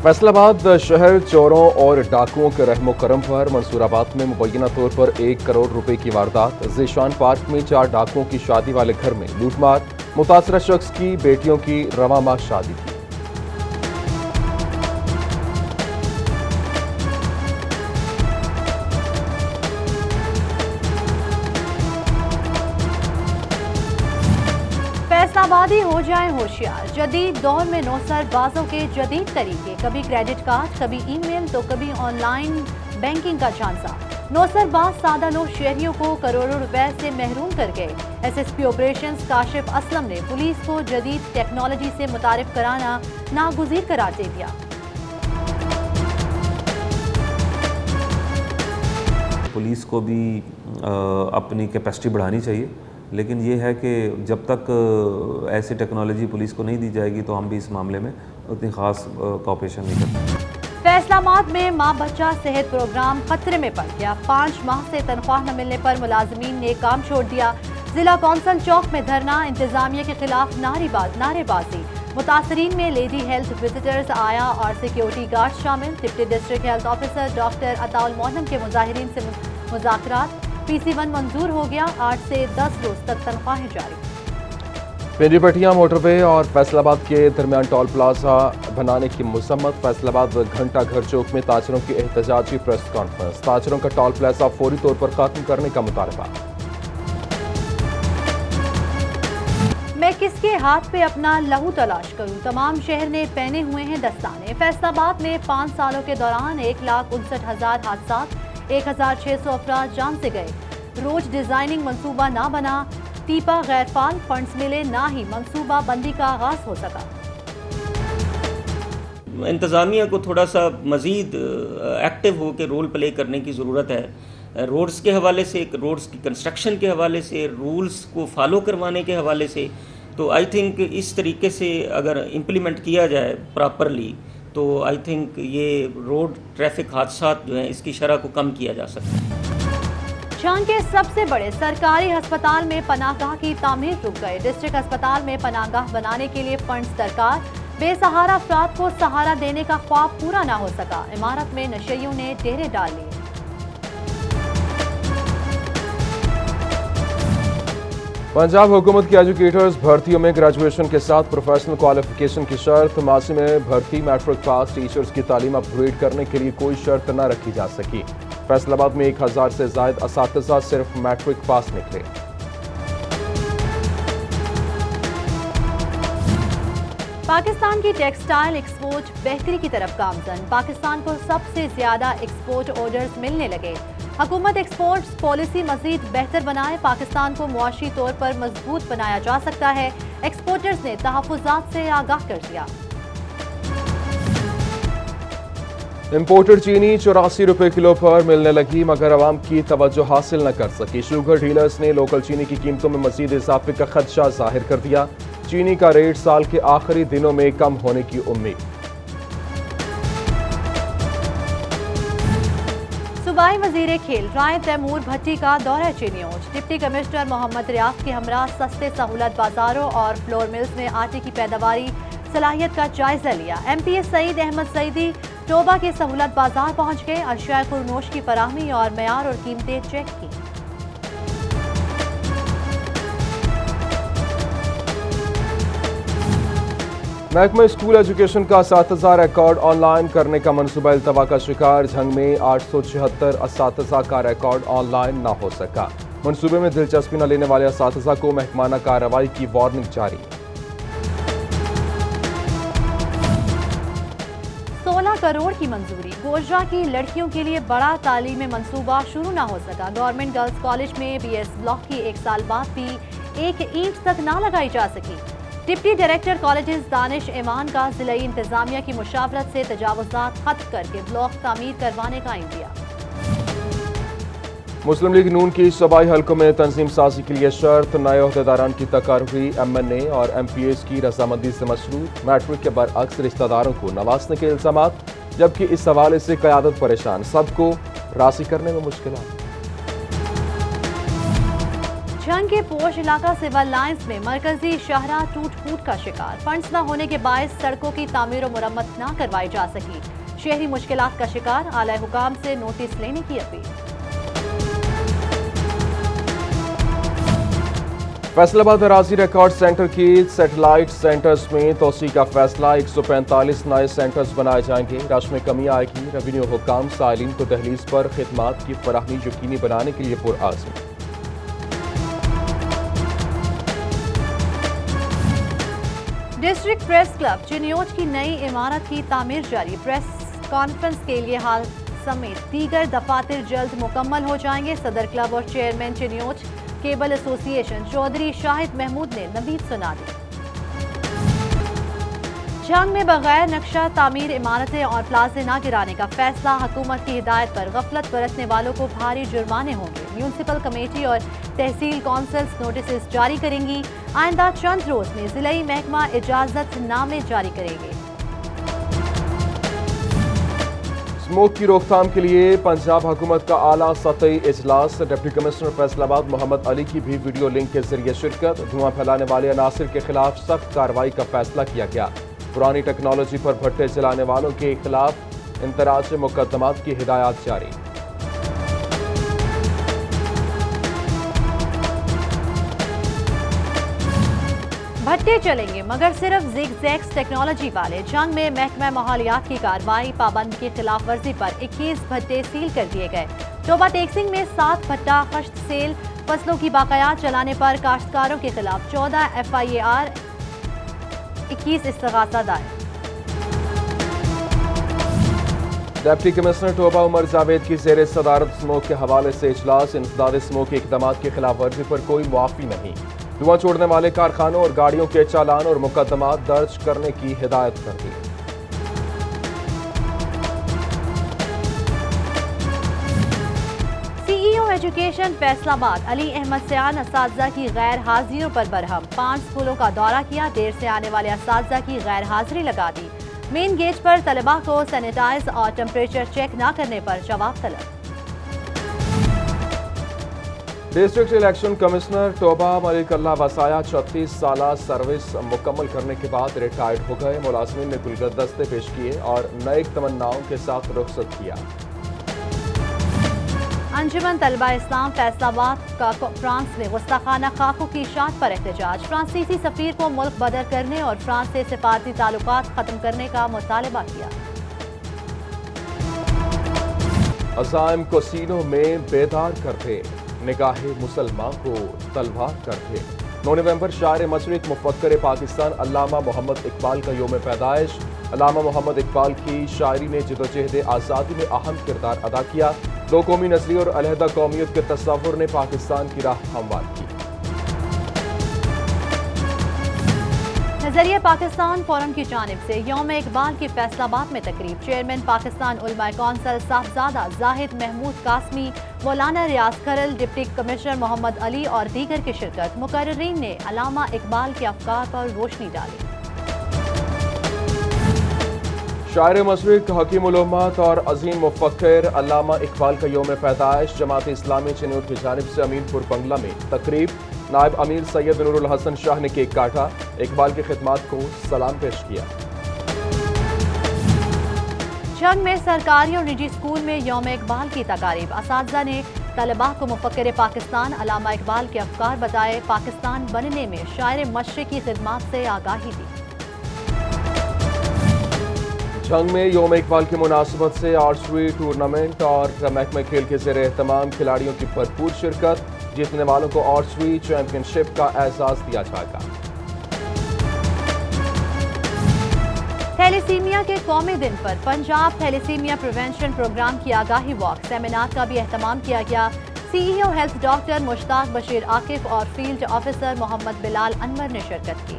فیصل آباد شہر چوروں اور ڈاکوؤں کے رحم و کرم پر منصور آباد میں مبینہ طور پر 1 کروڑ روپے کی واردات، ذیشان پارک میں 4 ڈاکوؤں کی شادی والے گھر میں لوٹ مار، متاثرہ شخص کی بیٹیوں کی رواں ماہ شادی تھی۔ فیصل آبادی ہو جائیں ہوشیار، جدید دور میں نوسر بازوں کے جدید طریقے، کبھی کریڈٹ کارڈ، کبھی ای میل تو کبھی آن لائن بینکنگ کا جھانسا۔ نوسر باز سادہ لوگ شہریوں کو کروڑوں روپے سے محروم کر گئے۔ S S P operations Kashif Aslam نے پولیس کو جدید ٹیکنالوجی سے متعارف کرانا ناگزیر قرار دے دیا۔ پولیس کو بھی اپنی کیپیسٹی بڑھانی چاہیے، لیکن یہ ہے کہ جب تک ایسی ٹیکنالوجی پولیس کو نہیں دی جائے گی تو ہم بھی اس معاملے میں اتنی خاص کوآپریشن نہیں کرتے۔ فیصل آباد میں ماں بچہ صحت پروگرام خطرے میں پڑ گیا، 5 ماہ سے تنخواہ نہ ملنے پر ملازمین نے کام چھوڑ دیا۔ ضلع کونسل چوک میں دھرنا، انتظامیہ کے خلاف نعرے بازی۔ متاثرین میں لیڈی ہیلتھ وزٹرز آیا اور سیکیورٹی گارڈ شامل۔ Deputy district health officer doctor Ata ul-Muallim کے مظاہرین سے مذاکرات۔ PC1 منظور ہو گیا، 8 سے 10 روز تک تنخواہیں جاری۔ پنڈی پٹیا موٹر وے اور فیصل آباد کے درمیان ٹول پلازا بنانے کی مذمت۔ فیصل آباد گھنٹہ گھر چوک میں تاجروں کی احتجاجی پریس کانفرنس، تاجروں کا ٹول پلازا فوری طور پر ختم کرنے کا مطالبہ۔ میں کس کے ہاتھ پہ اپنا لہو تلاش کروں، تمام شہر نے پہنے ہوئے ہیں دستانے۔ فیصل آباد میں 5 سالوں کے دوران 1,59,000 حادثات، 1,600 افراد جان سے گئے۔ روڈ ڈیزائننگ منصوبہ نہ بنا، ٹیپا غیر فعال، فنڈز ملے نہ ہی منصوبہ بندی کا آغاز ہو سکا۔ انتظامیہ کو تھوڑا سا مزید ایکٹیو ہو کے رول پلے کرنے کی ضرورت ہے، روڈز کے حوالے سے، روڈز کی کنسٹرکشن کے حوالے سے، رولز کو فالو کروانے کے حوالے سے۔ تو آئی تھنک اس طریقے سے اگر امپلیمنٹ کیا جائے پراپرلی تو آئی تھنک یہ روڈ ٹریفک حادثات جو ہیں اس کی شرح کو کم کیا جا سکتا ہے۔ شان کے سب سے بڑے سرکاری ہسپتال میں پناہ گاہ کی تعمیر رک گئے۔ ڈسٹرکٹ ہسپتال میں پناہ گاہ بنانے کے لیے فنڈز درکار، بے سہارا افراد کو سہارا دینے کا خواب پورا نہ ہو سکا، عمارت میں نشیوں نے ڈیرے ڈال لیے۔ پنجاب حکومت کی ایجوکیٹرز بھرتیوں میں گریجویشن کے ساتھ پروفیشنل کوالیفیکیشن کی شرط، ماضی میں بھرتی میٹرک پاس ٹیچرز کی تعلیم اپ گریڈ کرنے کے لیے کوئی شرط نہ رکھی جا سکی۔ فیصل آباد میں 1,000 سے زائد اساتذہ صرف میٹرک پاس نکلے۔ پاکستان کی ٹیکسٹائل ایکسپورٹ بہتری کی طرف گامزن، پاکستان کو سب سے زیادہ ایکسپورٹ آرڈرز ملنے لگے۔ حکومت ایکسپورٹس پالیسی مزید بہتر بنائے، پاکستان کو معاشی طور پر مضبوط بنایا جا سکتا ہے، ایکسپورٹرز نے تحفظات سے آگاہ کر دیا۔ امپورٹڈ چینی 84 روپے کلو پر ملنے لگی مگر عوام کی توجہ حاصل نہ کر سکی۔ شوگر ڈیلرز نے لوکل چینی کی قیمتوں میں مزید اضافے کا خدشہ ظاہر کر دیا۔ چینی کا ریٹ سال کے آخری دنوں میں کم ہونے کی امید۔ صوبائی وزیر کھیل رائے تیمور بھٹی کا دورہ چینیوٹ، ڈپٹی کمشنر محمد ریاض کے ہمراہ سستے سہولت بازاروں اور فلور ملز میں آٹے کی پیداواری صلاحیت کا جائزہ لیا۔ MP سعید احمد سعیدی ٹوبہ کے سہولت بازار پہنچ گئے، اشیاء خورنوش کی فراہمی اور معیار اور قیمتیں چیک کی۔ محکمہ اسکول ایجوکیشن کا اساتذہ ریکارڈ آن لائن کرنے کا منصوبہ التوا کا شکار، جھنگ میں 876 اساتذہ کا ریکارڈ آن لائن نہ ہو سکا۔ منصوبے میں دلچسپی نہ لینے والے اساتذہ کو محکمانہ کارروائی کی وارننگ جاری۔ 16 کروڑ کی منظوری، گوجرا کی لڑکیوں کے لیے بڑا تعلیمی منصوبہ شروع نہ ہو سکا۔ گورنمنٹ گرلز کالج میں BS بلاک کی 1 سال بعد بھی 1 اینٹ تک نہ لگائی جا سکی۔ ڈپٹی ڈائریکٹر کالجز دانش ایمان کا ضلعی انتظامیہ کی مشاورت سے تجاوزات ختم کر کے بلاک تعمیر کروانے کا عندیہ۔ مسلم لیگ نون کی صوبائی حلقوں میں تنظیم سازی کے لیے شرط، نئے عہدیداران کی تقرری MNA اور MPAs کی رضامندی سے مشروط، میٹرک کے برعکس رشتہ داروں کو نوازنے کے الزامات، جبکہ اس حوالے سے قیادت پریشان، سب کو راضی کرنے میں مشکلات۔ جھنگ کے پوش علاقہ سول لائنز میں مرکزی شاہراہ ٹوٹ پھوٹ کا شکار، فنڈز نہ ہونے کے باعث سڑکوں کی تعمیر و مرمت نہ کروائی جا سکی، شہری مشکلات کا شکار، اعلی حکام سے نوٹس لینے کی اپیل۔ فیصل آباد اراضی ریکارڈ سینٹر کی سیٹلائٹ سینٹرز میں توسیع کا فیصلہ، 145 نئے سینٹرز بنائے جائیں گے، رش میں کمی آئے گی، ریونیو حکام سائلین کو دہلیز پر خدمات کی فراہمی یقینی بنانے کے لیے پرعزم۔ ڈسٹرکٹ پریس کلب چنیوٹ کی نئی عمارت کی تعمیر جاری، پریس کانفرنس کے لیے حال سمیت دیگر دفاتر جلد مکمل ہو جائیں گے، صدر کلب اور چیئرمین چنیوٹ کیبل ایسوسی ایشن چودھری شاہد محمود نے نوید سنا دی۔ جھنگ میں بغیر نقشہ تعمیر عمارتیں اور پلازے نہ گرانے کا فیصلہ، حکومت کی ہدایت پر غفلت برتنے والوں کو بھاری جرمانے ہوں گے، میونسپل کمیٹی اور تحصیل کونسلز نوٹسز جاری کریں گی، آئندہ چند روز میں ضلعی محکمہ اجازت نامے جاری کریں گے۔ اسموک کی روک تھام کے لیے پنجاب حکومت کا اعلیٰ سطحی اجلاس، ڈپٹی کمشنر فیصل آباد محمد علی کی بھی ویڈیو لنک کے ذریعے شرکت، دھواں پھیلانے والے عناصر کے خلاف سخت کارروائی کا فیصلہ کیا گیا، پرانی ٹیکنالوجی پر بھٹے جلانے والوں کے خلاف اندراج مقدمات کی ہدایات جاری۔ بھٹے چلیں گے مگر صرف زگ زیگز ٹیکنالوجی والے، جنگ میں محکمہ ماحولیات کی کارروائی، پابندی کی خلاف ورزی پر 21 بھٹے سیل کر دیے گئے، ٹوبہ ٹیکسنگ میں 7 بھٹا خشت سیل، فصلوں کی باقیات چلانے پر کاشتکاروں کے خلاف 14 FIR، 21 استغاثہ دائر۔ ڈپٹی کمشنر ٹوبہ عمر جاوید کی زیر صدارت اسموک کے حوالے سے اجلاس، انسداد اسموک کے اقدامات کی خلاف ورزی پر کوئی معافی نہیں، دھواں چھوڑنے والے کارخانوں اور گاڑیوں کے چالان اور مقدمات درج کرنے کی ہدایت کر دی۔ CEO ایجوکیشن فیصل آباد علی احمد سیان اساتذہ کی غیر حاضریوں پر برہم، 5 اسکولوں کا دورہ کیا، دیر سے آنے والے اساتذہ کی غیر حاضری لگا دی، مین گیٹ پر طلباء کو سینیٹائز اور ٹمپریچر چیک نہ کرنے پر جواب طلب۔ ڈسٹرکٹ الیکشن کمشنر ٹوبہ ملک اللہ وسایا 36 سالہ سروس مکمل کرنے کے بعد ریٹائرڈ ہو گئے، ملازمین نے گلدستے پیش کیے اور نئے تمناؤں کے ساتھ رخصت کیا۔ انجمن طلبہ اسلام فیصل آباد کا فرانس میں گستاخانہ خاکوں کی اشاعت پر احتجاج، فرانسیسی سفیر کو ملک بدر کرنے اور فرانس سے سفارتی تعلقات ختم کرنے کا مطالبہ کیا۔ عزائم کو سینوں میں بیدار کرتے، نگاہ مسلمان کو تلوار کرتے۔ 9 نومبر شاعر مشرق مفکر پاکستان علامہ محمد اقبال کا یوم پیدائش، علامہ محمد اقبال کی شاعری نے جدوجہد آزادی میں اہم کردار ادا کیا، دو قومی نسلی اور علیحدہ قومیت کے تصور نے پاکستان کی راہ ہموار کی۔ نظریہ پاکستان فورم کی جانب سے یوم اقبال کی فیصل آباد میں تقریب، چیئرمین پاکستان علماء کونسل صاحبزادہ زاہد محمود قاسمی، مولانا ریاض کھرل، ڈپٹی کمشنر محمد علی اور دیگر کی شرکت، مقررین نے علامہ اقبال کے افکار پر روشنی ڈالی۔ شاعر مشرق، حکیم الامت اور عظیم مفکر علامہ اقبال کا یوم پیدائش، جماعت اسلامی چنیوٹ کی جانب سے امین پور بنگلہ میں تقریب، نائب امیر سید نور الحسن شاہ نے کیک کاٹا، اقبال کی خدمات کو سلام پیش کیا۔ جنگ میں سرکاری اور نجی اسکول میں یوم اقبال کی تقاریب، اساتذہ نے طلباء کو مفکر پاکستان علامہ اقبال کے افکار بتائے، پاکستان بننے میں شاعر مشرق کی خدمات سے آگاہی دی۔ جنگ میں یوم اقبال کی مناسبت سے آرچری ٹورنامنٹ اور محکمہ کھیل کے زیر اہتمام کھلاڑیوں کی بھرپور شرکت، جیتنے والوں کو آرچری چیمپئن شپ کا اعزاز دیا جائے گا۔ تھیلیسیمیا کے قومی دن پر پنجاب تھیلیسیمیا پریونشن پروگرام کی آگاہی واک، سیمینار کا بھی اہتمام کیا گیا، CEO ہیلتھ ڈاکٹر مشتاق بشیر عاقف اور فیلڈ آفیسر محمد بلال انور نے شرکت کی۔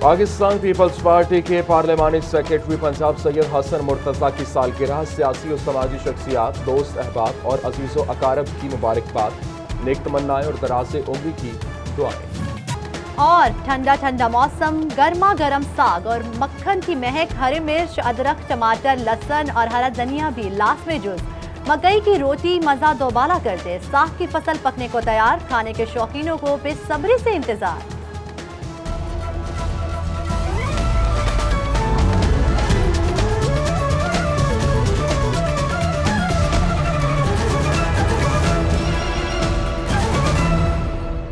پاکستان پیپلز پارٹی کے پارلیمانی سیکرٹری پنجاب سید حسن مرتضیٰ کی سالگرہ، سیاسی و سماجی شخصیات، دوست احباب اور عزیز و اقارب کی مبارکباد، نیک تمنائیں اور دراز عمری کی دعائیں۔ اور ٹھنڈا ٹھنڈا موسم، گرما گرم ساگ اور مکھن کی مہک، ہری مرچ، ادرک، ٹماٹر، لہسن اور ہرا دھنیا بھی لازمی جز مکئی کی روٹی مزہ دوبالا کر دے، ساگ کی فصل پکنے کو تیار، کھانے کے شوقینوں کو بے صبری سے انتظار۔